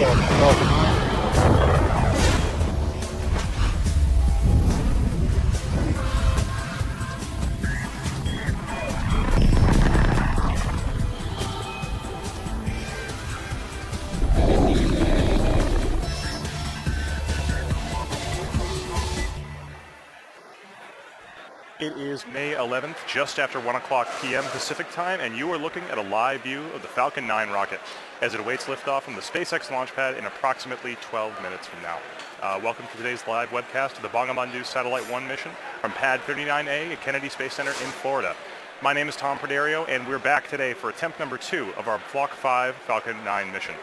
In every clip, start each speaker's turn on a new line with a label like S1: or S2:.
S1: Falcon 9.
S2: It is May 11th, just after 1 o'clock p.m. Pacific time, and you are looking at a live view of the Falcon 9 rocket as it awaits liftoff from the SpaceX launch pad in approximately 12 minutes from now. Welcome to today's live webcast of the Bangabandhu Satellite-1 mission from Pad 39A at Kennedy Space Center in Florida. My name is Tom Perdario, and we're back today for attempt number 2 of our Block 5 Falcon 9 mission.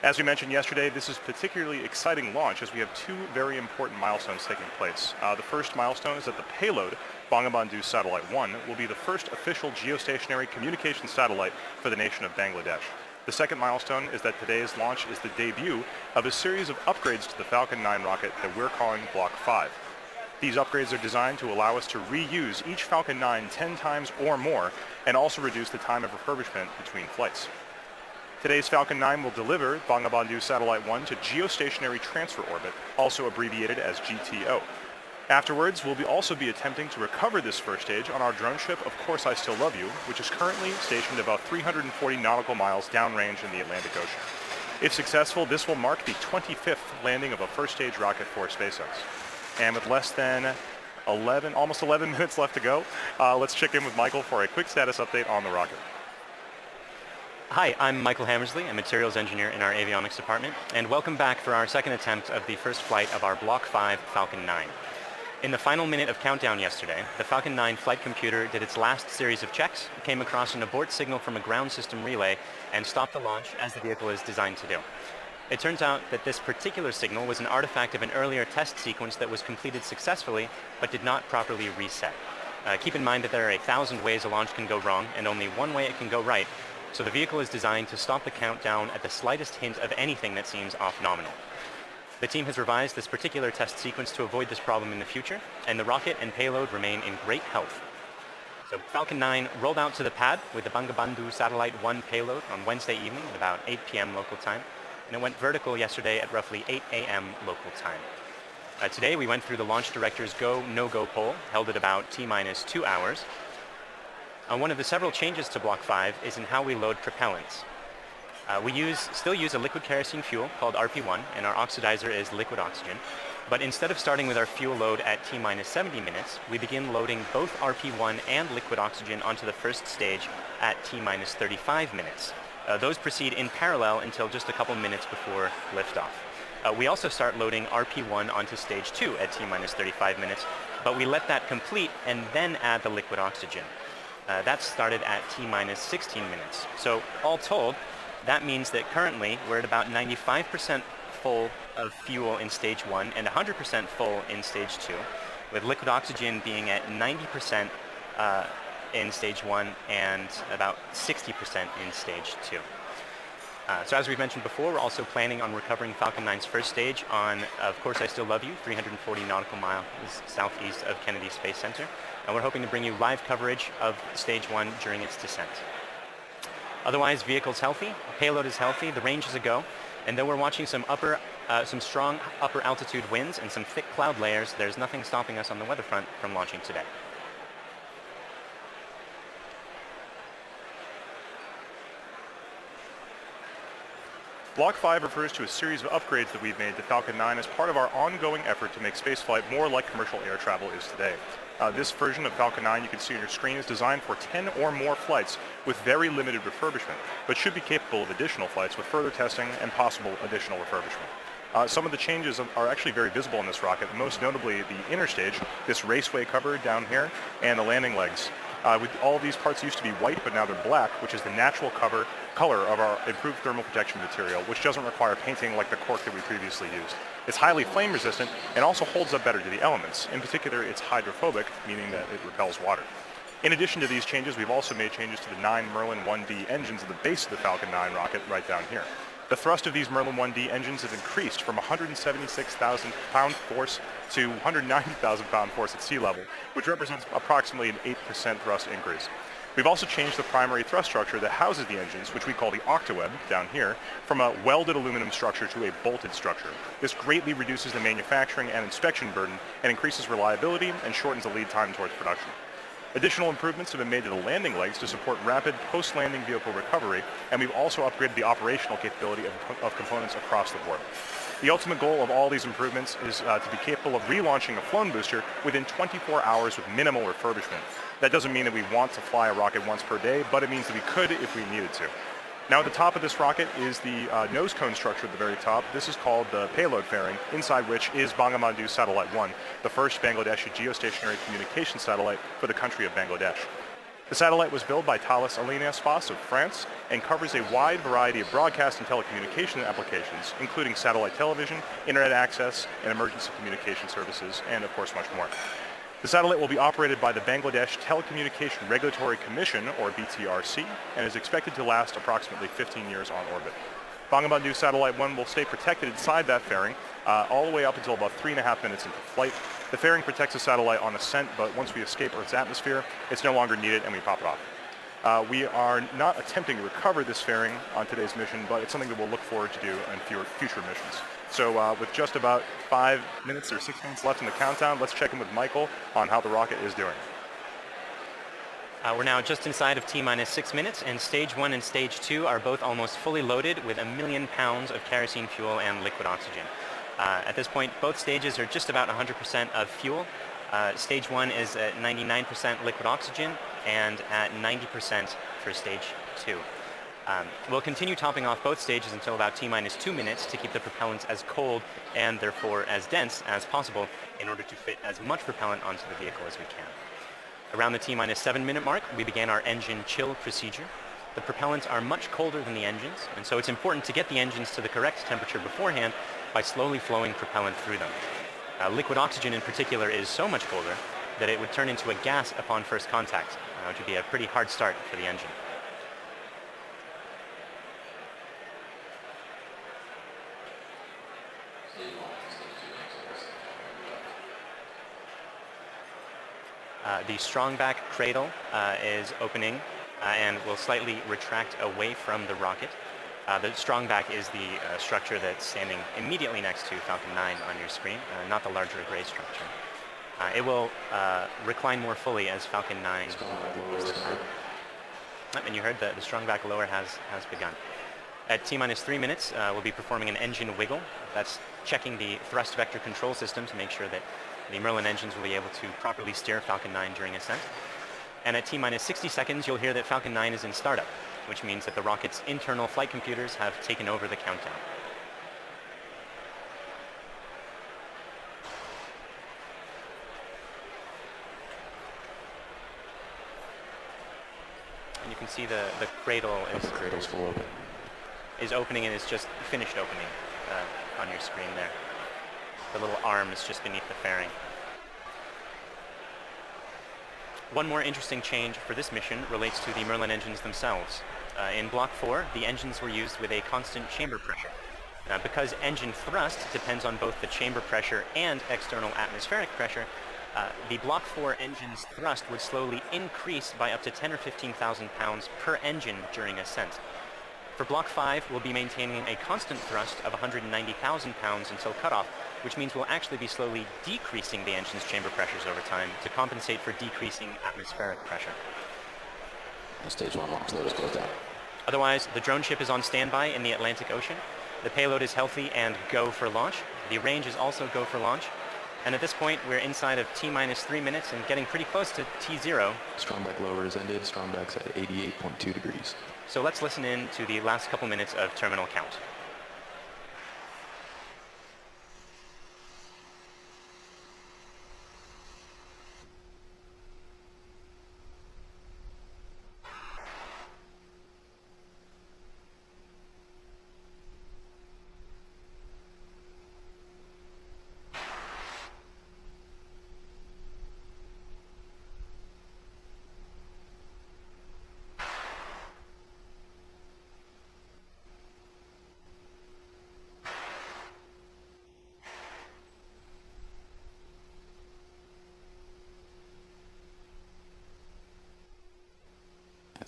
S2: As we mentioned yesterday, this is a particularly exciting launch as we have 2 very important milestones taking place. The first milestone is that the payload, Bangabandhu Satellite-1, will be the first official geostationary communication satellite for the nation of Bangladesh. The second milestone is that today's launch is the debut of a series of upgrades to the Falcon 9 rocket that we're calling Block 5. These upgrades are designed to allow us to reuse each Falcon 9 10 times or more and also reduce the time of refurbishment between flights. Today's Falcon 9 will deliver Bangabandhu Satellite-1 to geostationary transfer orbit, also abbreviated as GTO. Afterwards, we'll also be attempting to recover this first stage on our drone ship, Of Course I Still Love You, which is currently stationed about 340 nautical miles downrange in the Atlantic Ocean. If successful, this will mark the 25th landing of a first stage rocket for SpaceX. And with less than almost 11 minutes left to go, let's check in with Michael for a quick status update on the rocket.
S3: Hi, I'm Michael Hammersley, a materials engineer in our avionics department, and welcome back for our second attempt of the first flight of our Block 5 Falcon 9. In the final minute of countdown yesterday, the Falcon 9 flight computer did its last series of checks, came across an abort signal from a ground system relay, and stopped the launch as the vehicle is designed to do. It turns out that this particular signal was an artifact of an earlier test sequence that was completed successfully, but did not properly reset. Keep in mind that there are 1,000 ways a launch can go wrong, and only one way it can go right, so the vehicle is designed to stop the countdown at the slightest hint of anything that seems off nominal. The team has revised this particular test sequence to avoid this problem in the future, and the rocket and payload remain in great health. So Falcon 9 rolled out to the pad with the Bangabandhu Satellite-1 payload on Wednesday evening at about 8 p.m. local time, and it went vertical yesterday at roughly 8 a.m. local time. Today we went through the launch director's go, no-go poll, held at about T-minus 2 hours. One of the several changes to Block 5 is in how we load propellants. We still use a liquid kerosene fuel called RP1, and our oxidizer is liquid oxygen. But instead of starting with our fuel load at T-minus 70 minutes, we begin loading both RP1 and liquid oxygen onto the first stage at T-minus 35 minutes. Those proceed in parallel until just a couple minutes before liftoff. We also start loading RP1 onto stage 2 at T-minus 35 minutes, but we let that complete and then add the liquid oxygen. That started at T-minus 16 minutes. So all told, that means that currently we're at about 95% full of fuel in stage 1 and 100% full in stage 2, with liquid oxygen being at 90% in stage 1 and about 60% in stage 2. So as we've mentioned before, we're also planning on recovering Falcon 9's first stage on Of Course I Still Love You, 340 nautical miles southeast of Kennedy Space Center. And we're hoping to bring you live coverage of stage 1 during its descent. Otherwise, vehicle's healthy, payload is healthy, the range is a go, and though we're watching some strong upper altitude winds and some thick cloud layers, there's nothing stopping us on the weather front from launching today.
S2: Block 5 refers to a series of upgrades that we've made to Falcon 9 as part of our ongoing effort to make spaceflight more like commercial air travel is today. This version of Falcon 9 you can see on your screen is designed for 10 or more flights with very limited refurbishment, but should be capable of additional flights with further testing and possible additional refurbishment. Some of the changes are actually very visible in this rocket, most notably the inner stage, this raceway cover down here, and the landing legs. All of these parts used to be white, but now they're black, which is the natural color of our improved thermal protection material, which doesn't require painting like the cork that we previously used. It's highly flame resistant and also holds up better to the elements. In particular, it's hydrophobic, meaning that it repels water. In addition to these changes, we've also made changes to the 9 Merlin 1D engines at the base of the Falcon 9 rocket right down here. The thrust of these Merlin 1D engines has increased from 176,000 pound force to 190,000 pound force at sea level, which represents approximately an 8% thrust increase. We've also changed the primary thrust structure that houses the engines, which we call the octaweb down here, from a welded aluminum structure to a bolted structure. This greatly reduces the manufacturing and inspection burden and increases reliability and shortens the lead time towards production. Additional improvements have been made to the landing legs to support rapid post-landing vehicle recovery, and we've also upgraded the operational capability of components across the board. The ultimate goal of all these improvements is to be capable of relaunching a flown booster within 24 hours with minimal refurbishment. That doesn't mean that we want to fly a rocket once per day, but it means that we could if we needed to. Now at the top of this rocket is the nose cone structure at the very top. This is called the payload fairing, inside which is Bangabandhu Satellite-1, the first Bangladeshi geostationary communication satellite for the country of Bangladesh. The satellite was built by Thales Alenia Space of France and covers a wide variety of broadcast and telecommunication applications, including satellite television, internet access, and emergency communication services, and of course much more. The satellite will be operated by the Bangladesh Telecommunication Regulatory Commission, or BTRC, and is expected to last approximately 15 years on orbit. Bangabandhu Satellite-1 will stay protected inside that fairing all the way up until about 3.5 minutes into flight. The fairing protects the satellite on ascent, but once we escape Earth's atmosphere, it's no longer needed and we pop it off. We are not attempting to recover this fairing on today's mission, but it's something that we'll look forward to do in future missions. So with just about 5 minutes or 6 minutes left in the countdown, let's check in with Michael on how the rocket is doing.
S3: We're now just inside of T-minus 6 minutes, and Stage 1 and Stage 2 are both almost fully loaded with 1 million pounds of kerosene fuel and liquid oxygen. At this point, both stages are just about 100% of fuel. Stage 1 is at 99% liquid oxygen and at 90% for Stage 2. We'll continue topping off both stages until about T-minus 2 minutes to keep the propellants as cold and therefore as dense as possible in order to fit as much propellant onto the vehicle as we can. Around the T-minus 7 minute mark, we began our engine chill procedure. The propellants are much colder than the engines, and so it's important to get the engines to the correct temperature beforehand by slowly flowing propellant through them. Liquid oxygen in particular is so much colder that it would turn into a gas upon first contact, which would be a pretty hard start for the engine. The strongback cradle is opening and will slightly retract away from the rocket. The strongback is the structure that's standing immediately next to Falcon 9 on your screen, not the larger gray structure. It will recline more fully as Falcon 9 moves. And you heard the strongback lower has begun. At T-minus 3 minutes, we'll be performing an engine wiggle. That's checking the thrust vector control system to make sure that the Merlin engines will be able to properly steer Falcon 9 during ascent. And at T-minus 60 seconds, you'll hear that Falcon 9 is in startup, which means that the rocket's internal flight computers have taken over the countdown. And you can see the cradle is opening and is just finished opening on your screen there. The little arm is just beneath the fairing. One more interesting change for this mission relates to the Merlin engines themselves. In Block 4, the engines were used with a constant chamber pressure. Because engine thrust depends on both the chamber pressure and external atmospheric pressure, the Block 4 engine's thrust would slowly increase by up to 10 or 15,000 pounds per engine during ascent. For Block 5, we'll be maintaining a constant thrust of 190,000 pounds until cutoff, which means we'll actually be slowly decreasing the engine's chamber pressures over time to compensate for decreasing atmospheric pressure.
S1: Stage 1 launch load is closed down.
S3: Otherwise, the drone ship is on standby in the Atlantic Ocean. The payload is healthy and go for launch. The range is also go for launch. And at this point, we're inside of T-minus 3 minutes and getting pretty close to T0.
S1: Strongback lower is ended. Strongback's at 88.2 degrees.
S3: So let's listen in to the last couple minutes of terminal count.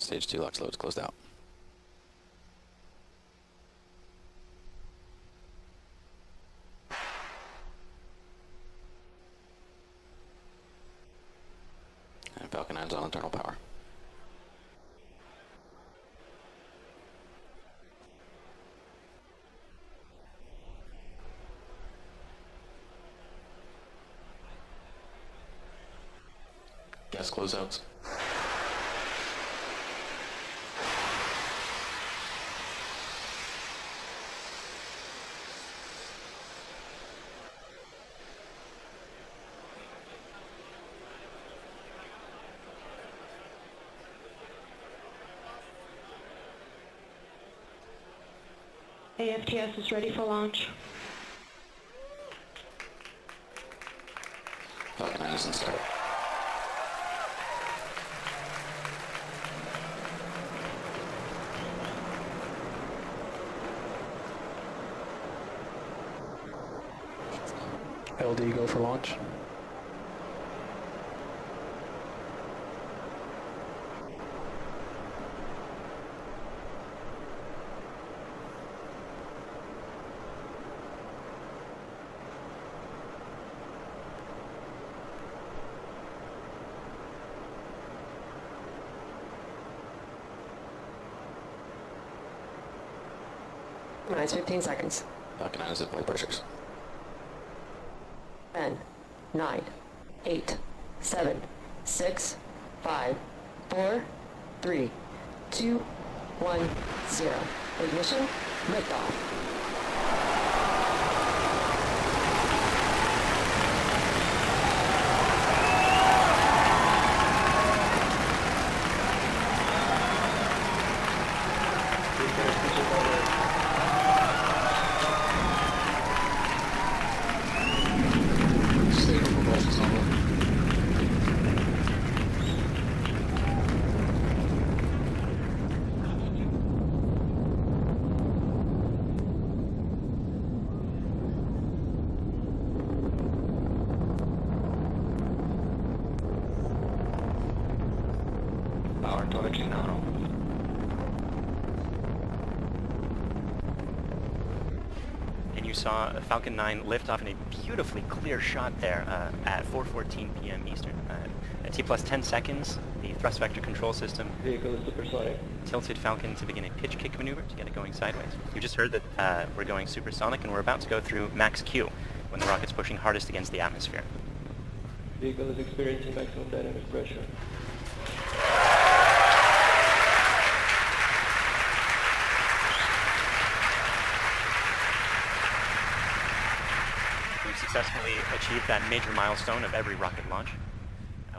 S1: Stage 2 LOX loads closed out. And Falcon 9's on internal power. Gas closeouts.
S4: AFTS is ready for launch.
S1: Falcon 9 is in start.
S5: LD go for launch.
S4: Minus 15 seconds.
S1: Falcon 9 is at flight pressures.
S4: 10, 9, 8, 7, 6, 5, 4, 3, 2, 1, 0. Ignition, liftoff.
S1: Stable propulsion's on board.
S3: Power telemetry now. And you saw Falcon 9 lift off in a beautifully clear shot there at 4:14 p.m. Eastern. At T plus 10 seconds, the thrust vector control system
S5: Vehicle is supersonic.
S3: tilted Falcon to begin a pitch kick maneuver to get it going sideways. You just heard that we're going supersonic and we're about to go through max Q when the rocket's pushing hardest against the atmosphere.
S5: Vehicle is experiencing maximum dynamic pressure.
S3: We've successfully achieved that major milestone of every rocket launch.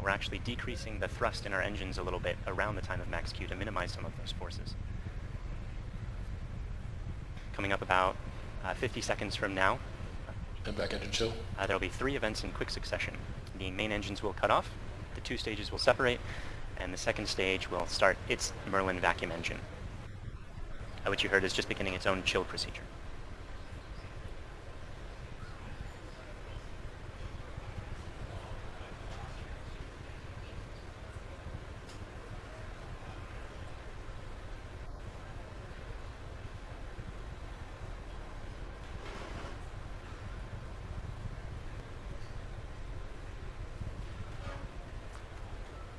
S3: We're actually decreasing the thrust in our engines a little bit around the time of max Q to minimize some of those forces. Coming up about 50 seconds from now,
S1: And back engine chill.
S3: there'll be 3 events in quick succession. The main engines will cut off, the 2 stages will separate, and the second stage will start its Merlin vacuum engine, which you heard is just beginning its own chill procedure.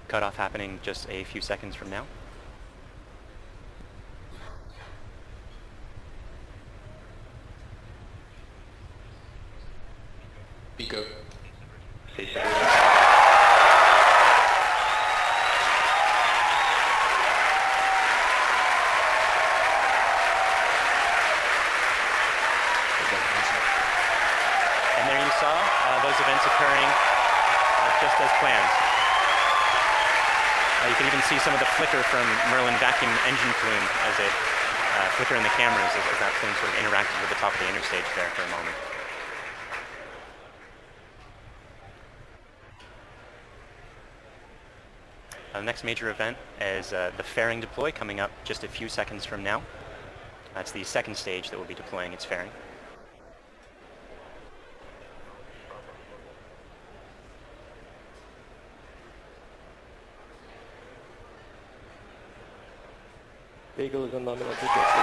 S3: Cutoff happening just a few seconds from now.
S1: Pico.
S3: And there you saw those events occurring just as planned. You can even see some of the flicker from Merlin vacuum engine plume as it flicker in the cameras as that plume sort of interacted with the top of the interstage there for a moment. The next major event is the fairing deploy coming up just a few seconds from now. That's the second stage that will be deploying its fairing.
S5: Vehicle is on nominal trajectory.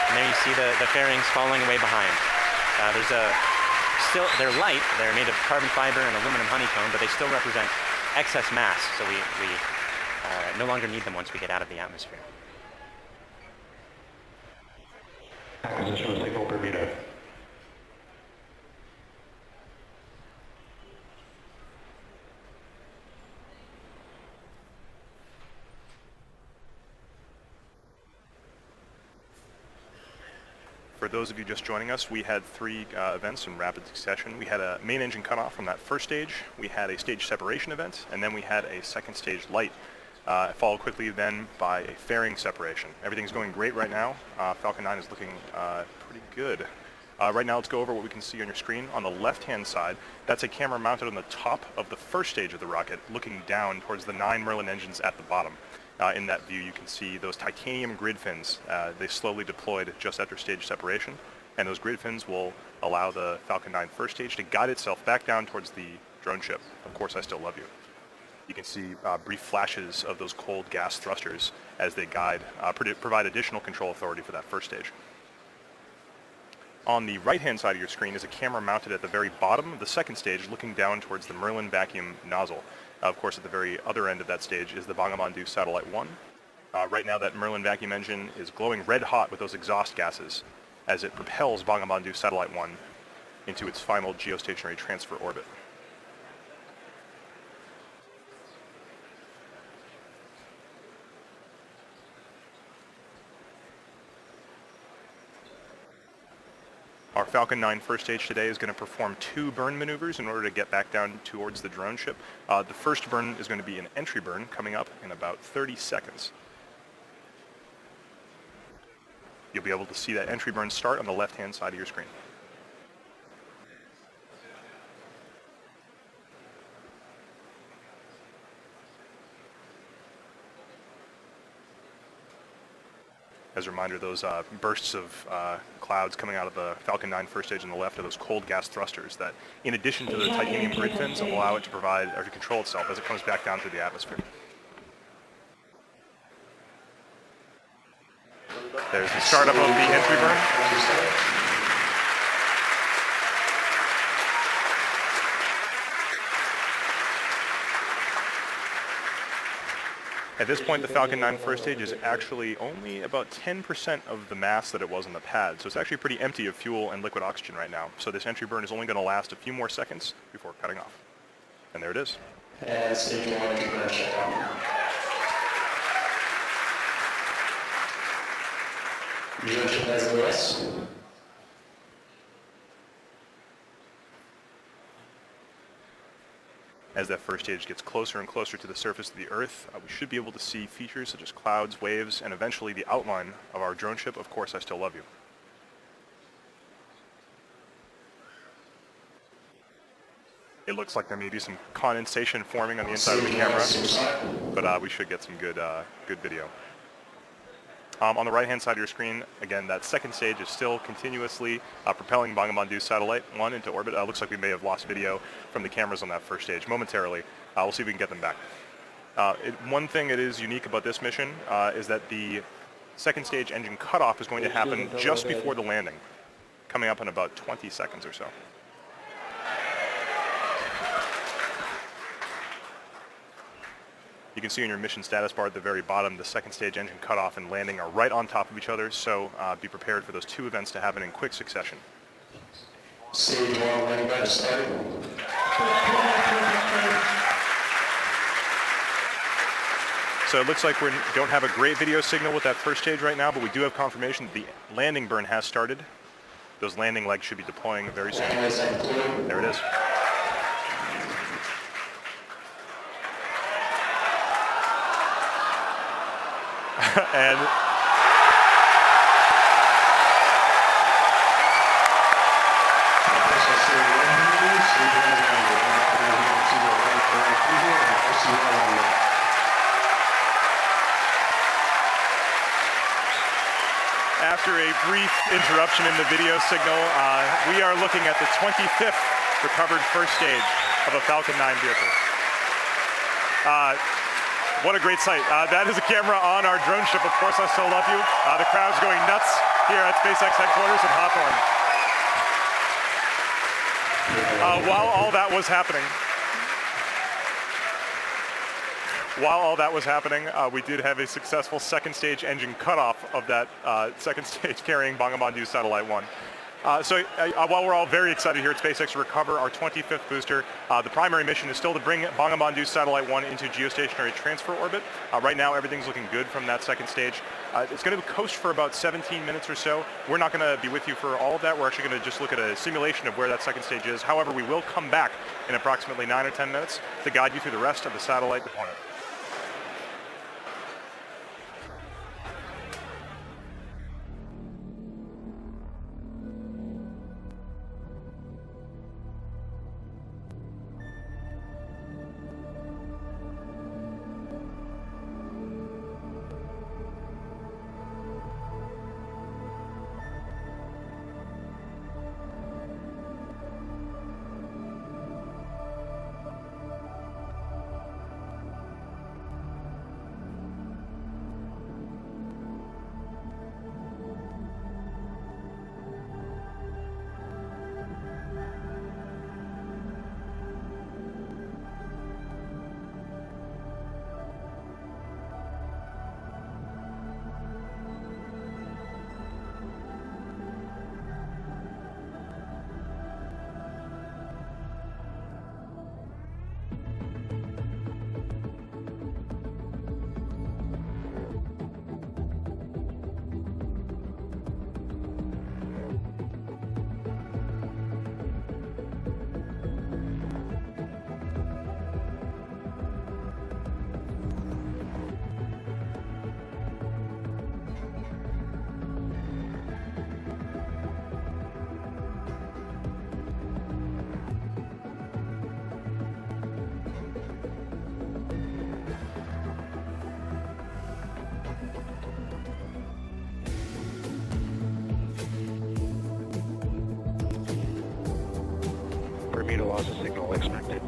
S3: And there you see the fairings falling away behind. They're light, they're made of carbon fiber and aluminum honeycomb, but they still represent excess mass, so we no longer need them once we get out of the atmosphere.
S6: Acquisition of signal per meter.
S2: For those of you just joining us, we had three events in rapid succession. We had a main engine cutoff from that first stage, we had a stage separation event, and then we had a second stage light, followed quickly then by a fairing separation. Everything's going great right now. Falcon 9 is looking pretty good. Right now, let's go over what we can see on your screen. On the left-hand side, that's a camera mounted on the top of the first stage of the rocket, looking down towards the 9 Merlin engines at the bottom. In that view, you can see those titanium grid fins. They slowly deployed just after stage separation, and those grid fins will allow the Falcon 9 first stage to guide itself back down towards the drone ship. Of course, I still love you. You can see brief flashes of those cold gas thrusters as they guide, provide additional control authority for that first stage. On the right-hand side of your screen is a camera mounted at the very bottom of the second stage, looking down towards the Merlin vacuum nozzle. Of course, at the very other end of that stage is the Bangabandhu Satellite-1. Right now, that Merlin vacuum engine is glowing red hot with those exhaust gases as it propels Bangabandhu Satellite-1 into its final geostationary transfer orbit. Our Falcon 9 first stage today is going to perform 2 burn maneuvers in order to get back down towards the drone ship. The first burn is going to be an entry burn coming up in about 30 seconds. You'll be able to see that entry burn start on the left-hand side of your screen. As a reminder, those bursts of clouds coming out of the Falcon 9 first stage on the left are those cold gas thrusters that, in addition to the titanium grid fins, allow it to provide or to control itself as it comes back down through the atmosphere. There's the startup of the entry burn. At this point, the Falcon 9 first stage is actually only about 10% of the mass that it was on the pad, so it's actually pretty empty of fuel and liquid oxygen right now. So this entry burn is only going to last a few more seconds before cutting off. And there it is.
S6: And stage 1 entry burn shutdown. Drone ship has OS.
S2: As that first stage gets closer and closer to the surface of the Earth, we should be able to see features such as clouds, waves, and eventually the outline of our drone ship, Of Course I Still Love You. It looks like there may be some condensation forming on the inside of the camera, but we should get some good video. On the right-hand side of your screen, again, that second stage is still continuously propelling Bangabandhu Satellite-1 into orbit. Looks like we may have lost video from the cameras on that first stage momentarily. We'll see if we can get them back. One thing that is unique about this mission is that the second stage engine cutoff is going to happen just before the landing, coming up in about 20 seconds or so. You can see in your mission status bar at the very bottom, the second stage engine cutoff and landing are right on top of each other, so be prepared for those 2 events to happen in quick succession.
S6: Stage 1 landing by the start.
S2: So it looks like we don't have a great video signal with that first stage right now, but we do have confirmation that the landing burn has started. Those landing legs should be deploying very soon. There it is. And after a brief interruption in the video signal, we are looking at the 25th recovered first stage of a Falcon 9 vehicle. What a great sight. That is a camera on our drone ship. Of course, I Still Love You. The crowd's going nuts here at SpaceX headquarters in Hawthorne. While all that was happening, we did have a successful second stage engine cutoff of that second stage carrying Bangabandhu Satellite-1. While we're all very excited here at SpaceX to recover our 25th booster, the primary mission is still to bring Bangabandhu Satellite-1 into geostationary transfer orbit. Right now, everything's looking good from that second stage. It's going to coast for about 17 minutes or so. We're not going to be with you for all of that. We're actually going to just look at a simulation of where that second stage is. However, we will come back in approximately 9 or 10 minutes to guide you through the rest of the satellite deployment.
S6: Bermuda loss of signal expected.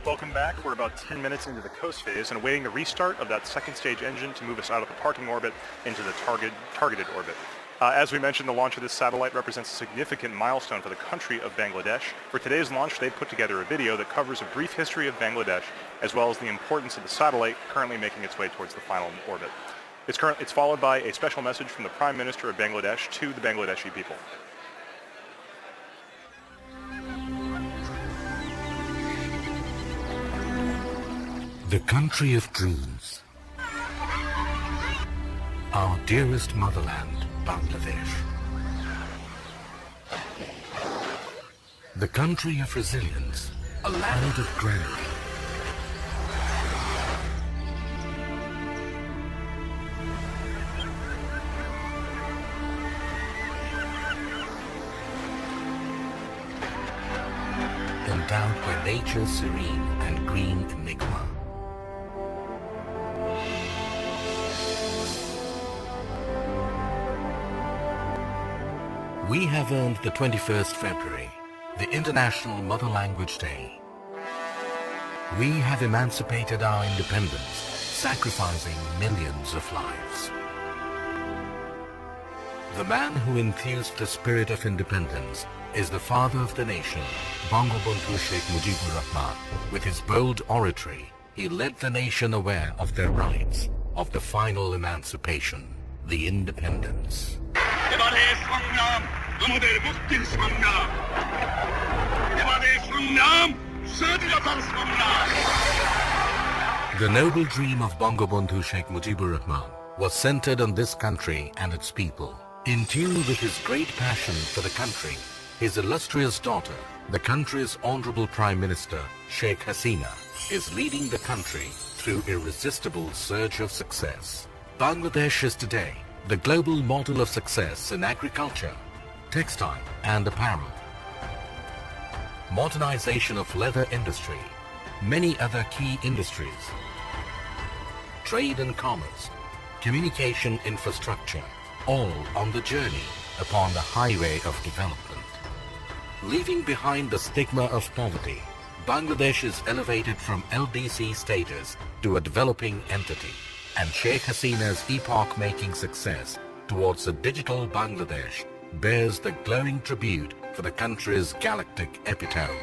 S2: Welcome back. We're about 10 minutes into the coast phase and awaiting the restart of that second stage engine to move us out of the parking orbit into the targeted orbit. As we mentioned, the launch of this satellite represents a significant milestone for the country of Bangladesh. For today's launch, they've put together a video that covers a brief history of Bangladesh, as well as the importance of the satellite currently making its way towards the final orbit. It's followed by a special message from the Prime Minister of Bangladesh to the Bangladeshi people.
S7: The country of dreams. Our dearest motherland, Bangladesh. The country of resilience, a land of grandeur. Endowed by nature's serene and green enigma. We have earned the 21st February, the International Mother Language Day. We have emancipated our independence, sacrificing millions of lives. The man who enthused the spirit of independence is the father of the nation, Bangabandhu Sheikh Mujibur Rahman. With his bold oratory, he led the nation aware of their rights, of the final emancipation, the independence. The noble dream of Bangabandhu Sheikh Mujibur Rahman was centered on this country and its people. In tune with his great passion for the country, his illustrious daughter, the country's Honorable Prime Minister, Sheikh Hasina, is leading the country through irresistible surge of success. Bangladesh is today the global model of success in agriculture, textile and apparel, modernization of leather industry, many other key industries, trade and commerce, communication infrastructure, all on the journey upon the highway of development. Leaving behind the stigma of poverty, Bangladesh is elevated from LDC status to a developing entity, and Sheikh Hasina's epoch-making success towards a digital Bangladesh bears the glowing tribute for the country's galactic epitome,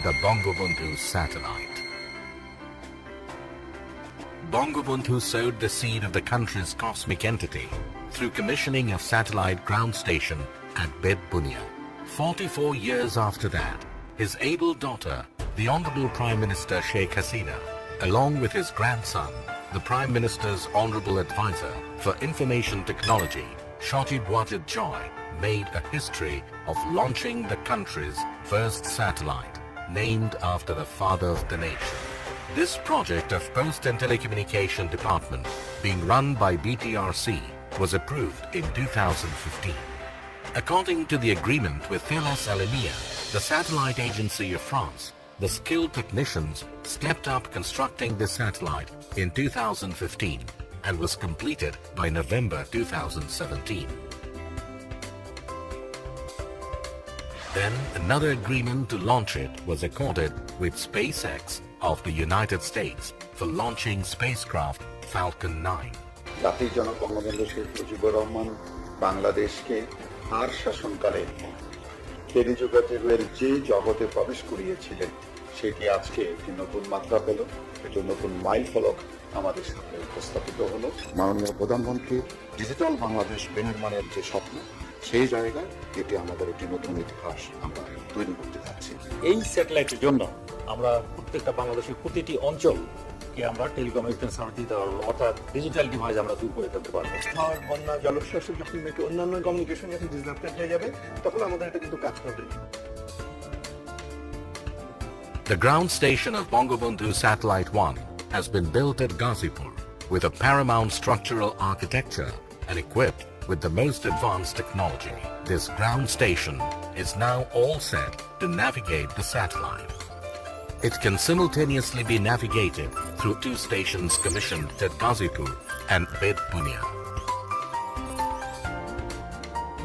S7: the Bangabandhu satellite. Bangabandhu sowed the seed of the country's cosmic entity through commissioning of satellite ground station at Bed Bunia. 44 years after that, his able daughter, the Honorable Prime Minister Sheikh Hasina, along with his grandson, the Prime Minister's Honorable Advisor for Information Technology, Shotib Wajid Joy, made a history of launching the country's first satellite, named after the father of the nation. This project of Post and Telecommunication Department, being run by BTRC, was approved in 2015. According to the agreement with Thales Alenia, the satellite agency of France, the skilled technicians stepped up constructing this satellite in 2015 and was completed by November 2017. Then another agreement to launch it was accorded with SpaceX of the United States for launching spacecraft Falcon 9.
S8: জাতির জনক বঙ্গবন্ধু শেখ মুজিবুর রহমান বাংলাদেশকে আর শাসনকালে টেলিযোগাযোগের যে জগতে প্রবেশ করিয়েছিলেন সেটি আজকে একটি নতুন মাত্রা পেল, একটি নতুন মাইল ফলক আমাদের সামনে উপস্থাপিত হলো। মাননীয় প্রধানমন্ত্রী ডিজিটাল বাংলাদেশ বিনির্মাণের যে স্বপ্ন, সেই জায়গায় এটি আমাদের একটি নতুন ইতিহাস আমরা তৈরি করতে যাচ্ছি।
S9: এই স্যাটেলাইটের জন্য আমরা প্রত্যেকটা বাংলাদেশের প্রতিটি অঞ্চলকে আমরা টেলিকমিউনিকেশন সার্ভিস দিতে পারবো, অর্থাৎ ডিজিটাল ডিভাইস আমরা দূর করে ফেলতে পারবো।
S10: ঝড়, বন্যা, জলোচ্ছ্বাস যখন একটু অন্যান্য কমিউনিকেশন যখন ডিসরাপ্টেড হয়ে যাবে, তখন আমাদের এটা কিন্তু কাজ করবে।
S7: The ground station of Bangabandhu Satellite-1 has been built at Ghazipur with a paramount structural architecture and equipped with the most advanced technology. This ground station is now all set to navigate the satellite. It can simultaneously be navigated through two stations commissioned at Ghazipur and Bed Bunia.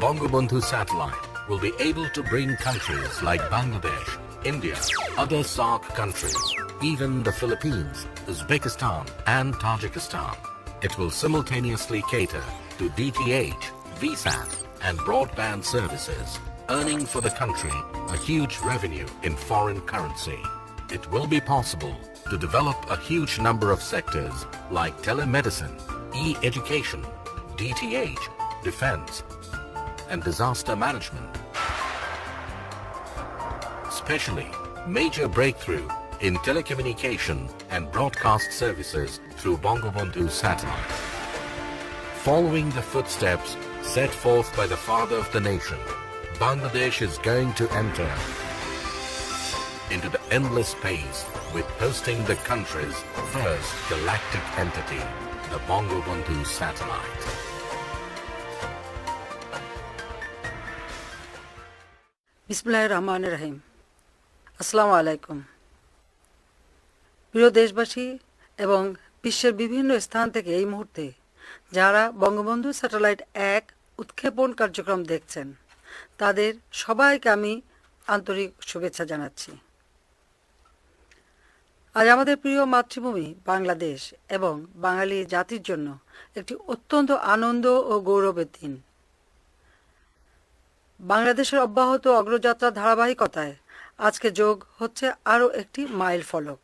S7: Bangabandhu satellite will be able to bring countries like Bangladesh, India, other SAARC countries even the Philippines, Uzbekistan, and Tajikistan. It will simultaneously cater to DTH, VSAT, and broadband services, earning for the country a huge revenue in foreign currency. It will be possible to develop a huge number of sectors like telemedicine, e-education, DTH, defense, and disaster management. Especially major breakthrough in telecommunication and broadcast services through Bangabandhu satellite. Following the footsteps set forth by the father of the nation, Bangladesh is going to enter into the endless space with hosting the country's first galactic entity, the Bangabandhu satellite.
S11: বিসমিল্লাহির রহমানির রহিম। আসসালামু আলাইকুম। প্রিয় দেশবাসী এবং বিশ্বের বিভিন্ন স্থান থেকে এই মুহূর্তে যারা বঙ্গবন্ধু স্যাটেলাইট 1 উৎক্ষেপণ কার্যক্রম দেখছেন তাদের সবাইকে আমি আন্তরিক শুভেচ্ছা জানাচ্ছি। আজ আমাদের প্রিয় মাতৃভূমি বাংলাদেশ এবং বাঙালি জাতির জন্য একটি অত্যন্ত আনন্দ ও গৌরবের দিন। বাংলাদেশের অব্যাহত অগ্রযাত্রার ধারাবাহিকতায় আজকে যোগ হচ্ছে আরও একটি মাইল ফলক।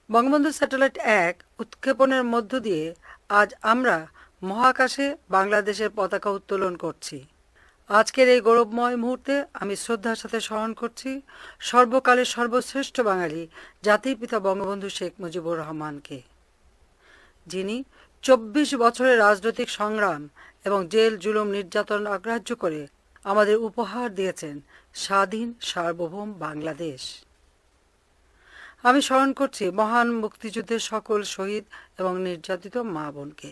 S11: বঙ্গবন্ধু স্যাটেলাইট 1 উৎক্ষেপণের মধ্য দিয়ে আজ আমরা মহাকাশে বাংলাদেশের পতাকা উত্তোলন করছি। আজকের এই গৌরবময় মুহূর্তে আমি শ্রদ্ধার সাথে স্মরণ করছি সর্বকালের সর্বশ্রেষ্ঠ বাঙালি জাতির পিতা বঙ্গবন্ধু শেখ মুজিবুর রহমানকে, যিনি 24 বছরের রাজনৈতিক সংগ্রাম এবং জেল জুলুম নির্যাতন অগ্রাহ্য করে আমাদের উপহার দিয়েছেন স্বাধীন সার্বভৌম বাংলাদেশ। আমি স্মরণ করছি মহান মুক্তিযুদ্ধের সকল শহীদ এবং নির্যাতিত মা বোনকে।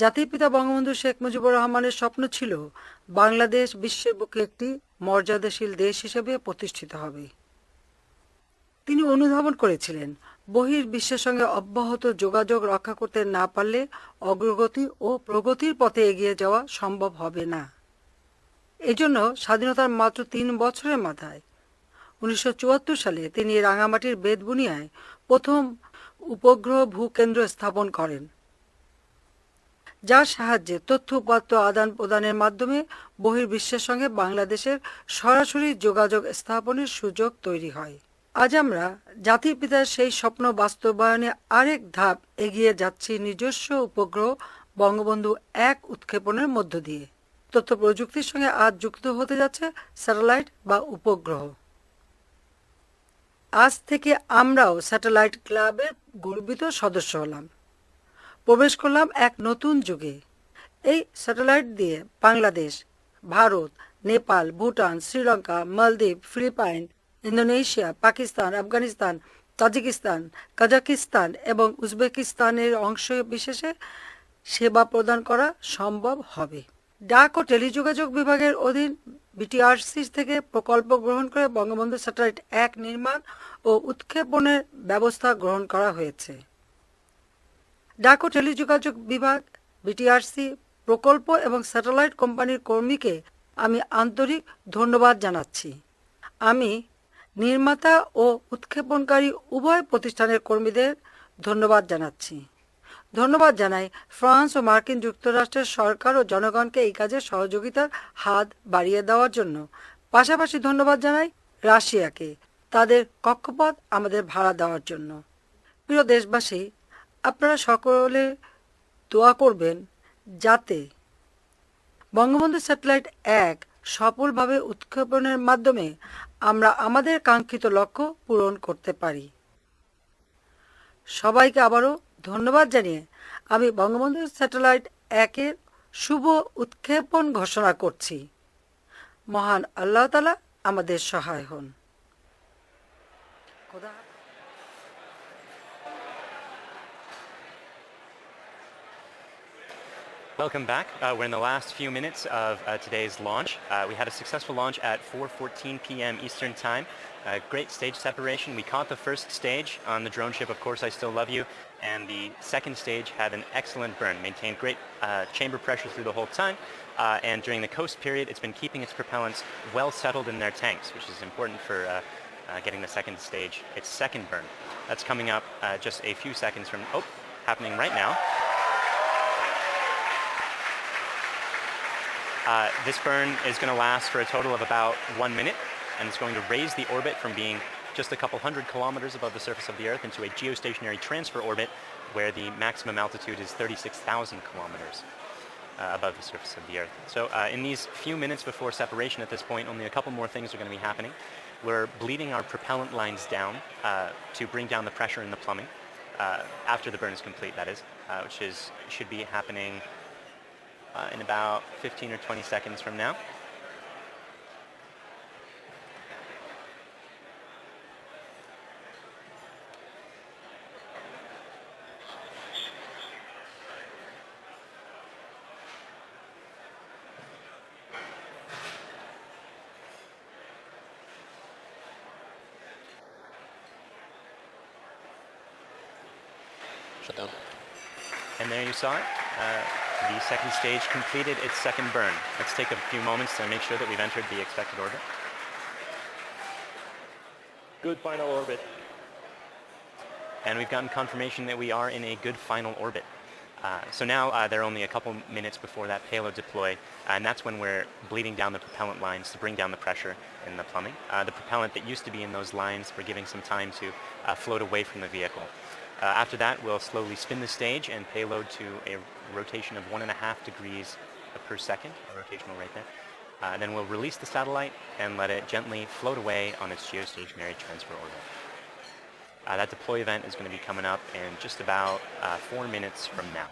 S11: জাতির পিতা বঙ্গবন্ধু শেখ মুজিবুর রহমানের স্বপ্ন ছিল বাংলাদেশ বিশ্বের বুকে একটি মর্যাদাশীল দেশ হিসেবে প্রতিষ্ঠিত হবে। তিনি অনুধাবন করেছিলেন বহির্বিশ্বের সঙ্গে অব্যাহত যোগাযোগ রক্ষা করতে না পারলে অগ্রগতি ও প্রগতির পথে এগিয়ে যাওয়া সম্ভব হবে না। এজন্য স্বাধীনতার মাত্র 3 বছরের মাথায় 1974 সালে তিনি রাঙামাটির বেতবুনিয়ায় প্রথম উপগ্রহ ভূকেন্দ্র স্থাপন করেন, যার সাহায্যে তথ্য উপাত্ত আদান প্রদানের মাধ্যমে বহির্বিশ্বের সঙ্গে বাংলাদেশের সরাসরি যোগাযোগ স্থাপনের সুযোগ তৈরি হয়। আজ আমরা জাতির পিতার সেই স্বপ্ন বাস্তবায়নে আরেক ধাপ এগিয়ে যাচ্ছি নিজস্ব উপগ্রহ বঙ্গবন্ধু 1 উৎক্ষেপণের মধ্য দিয়ে। তথ্য প্রযুক্তির সঙ্গে আজ যুক্ত হতে যাচ্ছে স্যাটেলাইট বা উপগ্রহ। আজ থেকে আমরাও স্যাটেলাইট ক্লাবের গর্বিত সদস্য হলাম, প্রবেশ করলাম এক নতুন যুগে। এই স্যাটেলাইট দিয়ে বাংলাদেশ, ভারত, নেপাল, ভুটান, শ্রীলঙ্কা, মালদ্বীপ, Philippines, Indonesia, Pakistan, Afghanistan, Tajikistan, Kazakhstan এবং উজবেকিস্তানের অংশ বিশেষে সেবা প্রদান করা সম্ভব হবে। ডাক ও টেলিযোগাযোগ বিভাগের অধীন বিটিআরসি থেকে প্রকল্প গ্রহণ করে বঙ্গবন্ধু স্যাটেলাইট 1 নির্মাণ ও উৎক্ষেপণের ব্যবস্থা গ্রহণ করা হয়েছে। ডাক ও টেলিযোগাযোগ বিভাগ, বিটিআরসি, প্রকল্প এবং স্যাটেলাইট কোম্পানির কর্মীকে আমি আন্তরিক ধন্যবাদ জানাচ্ছি। আমি নির্মাতা ও উৎক্ষেপণকারী উভয় প্রতিষ্ঠানের কর্মীদের ধন্যবাদ জানাচ্ছি। ধন্যবাদ জানাই ফ্রান্স ও মার্কিন যুক্তরাষ্ট্রের সরকার ও জনগণকে এই কাজে সহযোগিতার হাত বাড়িয়ে দেওয়ার জন্য। পাশাপাশি ধন্যবাদ জানাই রাশিয়াকে তাদের কক্ষপথ আমাদের ভাড়া দেওয়ার জন্য। প্রিয় দেশবাসী, আপনারা সকলে দোয়া করবেন যাতে বঙ্গবন্ধু স্যাটেলাইট 1 সফলভাবে উৎক্ষেপণের মাধ্যমে আমরা আমাদের কাঙ্ক্ষিত লক্ষ্য পূরণ করতে পারি। সবাইকে আবারও ধন্যবাদ জানিয়ে আমি বঙ্গবন্ধু স্যাটেলাইট 1-এর শুভ উৎক্ষেপণ ঘোষণা করছি। মহান আল্লাহ তাআলা আমাদের সহায় হন।
S3: Welcome back. We're in the last few minutes of today's launch. We had a successful launch at 4:14 p.m. Eastern Time. Great stage separation. We caught the first stage on the drone ship, Of Course I Still Love You, and the second stage had an excellent burn, maintained great chamber pressure through the whole time, and during the coast period it's been keeping its propellants well settled in their tanks, which is important for getting the second stage, its second burn. That's coming up just a few seconds from, happening right now. This burn is going to last for a total of about 1 minute, and it's going to raise the orbit from being just a couple hundred kilometers above the surface of the Earth into a geostationary transfer orbit where the maximum altitude is 36,000 kilometers above the surface of the Earth. So in these few minutes before separation at this point, only a couple more things are going to be happening. We're bleeding our propellant lines down to bring down the pressure in the plumbing, after the burn is complete, that is, which should be happening in about 15 or 20 seconds from now.
S1: Shut down.
S3: And there you saw it. The second stage completed its second burn. Let's take a few moments to make sure that we've entered the expected orbit.
S5: Good final orbit.
S3: And we've gotten confirmation that we are in a good final orbit. So now they're only a couple minutes before that payload deploy, and that's when we're bleeding down the propellant lines to bring down the pressure in the plumbing. The propellant that used to be in those lines, we're giving some time to float away from the vehicle. After that, we'll slowly spin the stage and payload to a rotation of 1.5 degrees per second, a rotational rate there. Then we'll release the satellite and let it gently float away on its geostationary transfer orbit. That deploy event is going to be coming up in just about 4 minutes from now.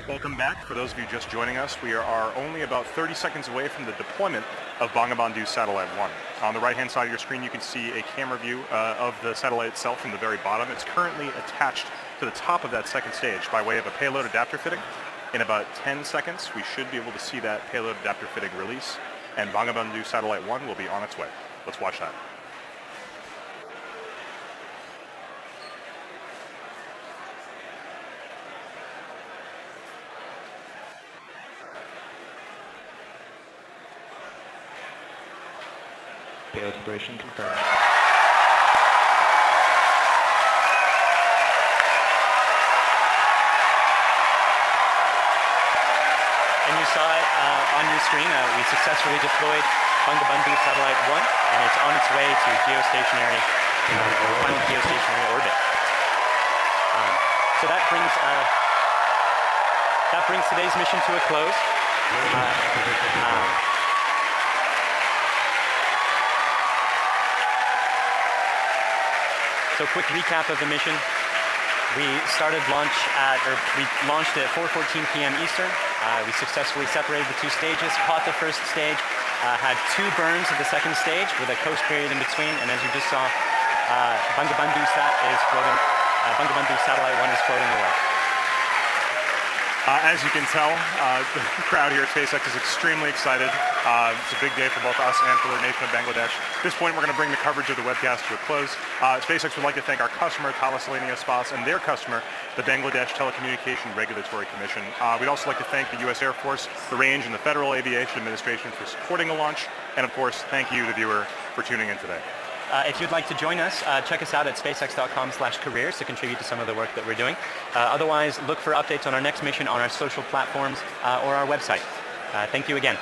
S2: Welcome back. For those of you just joining us, we are only about 30 seconds away from the deployment of Bangabandhu Satellite-1. On the right-hand side of your screen, you can see a camera view of the satellite itself from the very bottom. It's currently attached to the top of that second stage by way of a payload adapter fitting. In about 10 seconds, we should be able to see that payload adapter fitting release, and Bangabandhu Satellite-1 will be on its way. Let's watch that.
S1: Payload separation confirmed.
S3: And you saw it on your screen. We successfully deployed Bangabandhu Satellite-1, and it's on its way to geostationary, final geostationary orbit. So that brings today's mission to a close. So quick recap of the mission. We launched at 4:14 p.m. Eastern. We successfully separated the two stages, caught the first stage, had two burns of the second stage with a coast period in between, and as you just saw, Bangabandhu Satellite-1 is floating away.
S2: As you can tell, the crowd here at SpaceX is extremely excited. It's a big day for both us and for the nation of Bangladesh. At this point, we're going to bring the coverage of the webcast to a close. SpaceX would like to thank our customer, Thalassania Spas, and their customer, the Bangladesh Telecommunication Regulatory Commission. We'd also like to thank the U.S. Air Force, the Range, and the Federal Aviation Administration for supporting the launch. And of course, thank you, the viewer, for tuning in today.
S3: If you'd like to join us, check us out at spacex.com/careers to contribute to some of the work that we're doing. Otherwise, look for updates on our next mission on our social platforms or our website. Thank you again.